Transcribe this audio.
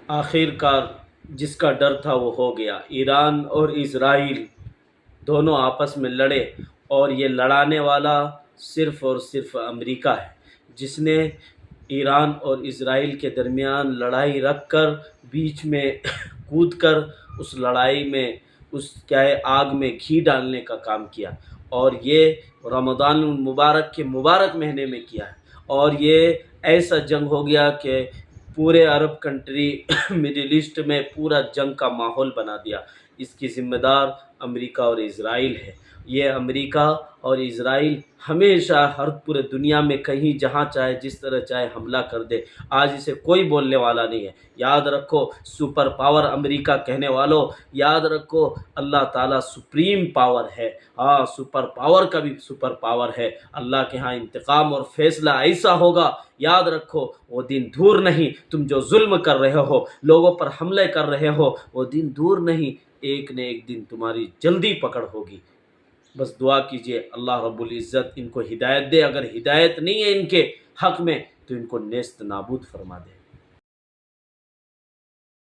آخر کار جس کا ڈر تھا وہ ہو گیا۔ ایران اور اسرائیل دونوں آپس میں لڑے، اور یہ لڑانے والا صرف اور صرف امریکہ ہے، جس نے ایران اور اسرائیل کے درمیان لڑائی رکھ کر بیچ میں کود کر اس لڑائی میں اس کیا ہے آگ میں گھی ڈالنے کا کام کیا، اور یہ رمضان المبارک کے مبارک مہینے میں کیا ہے، اور یہ ایسا جنگ ہو گیا کہ پورے عرب کنٹری مڈل ایسٹ میں پورا جنگ کا ماحول بنا دیا۔ اس کی ذمہ دار امریکہ اور اسرائیل ہے۔ یہ امریکہ اور اسرائیل ہمیشہ ہر پورے دنیا میں کہیں جہاں چاہے جس طرح چاہے حملہ کر دے، آج اسے کوئی بولنے والا نہیں ہے۔ یاد رکھو، سپر پاور امریکہ کہنے والوں، یاد رکھو اللہ تعالیٰ سپریم پاور ہے۔ ہاں، سپر پاور کا بھی سپر پاور ہے۔ اللہ کے ہاں انتقام اور فیصلہ ایسا ہوگا، یاد رکھو وہ دن دور نہیں۔ تم جو ظلم کر رہے ہو، لوگوں پر حملے کر رہے ہو، وہ دن دور نہیں، ایک نہ ایک دن تمہاری جلدی پکڑ ہوگی۔ بس دعا کیجئے اللہ رب العزت ان کو ہدایت دے، اگر ہدایت نہیں ہے ان کے حق میں تو ان کو نیست نابود فرما دے۔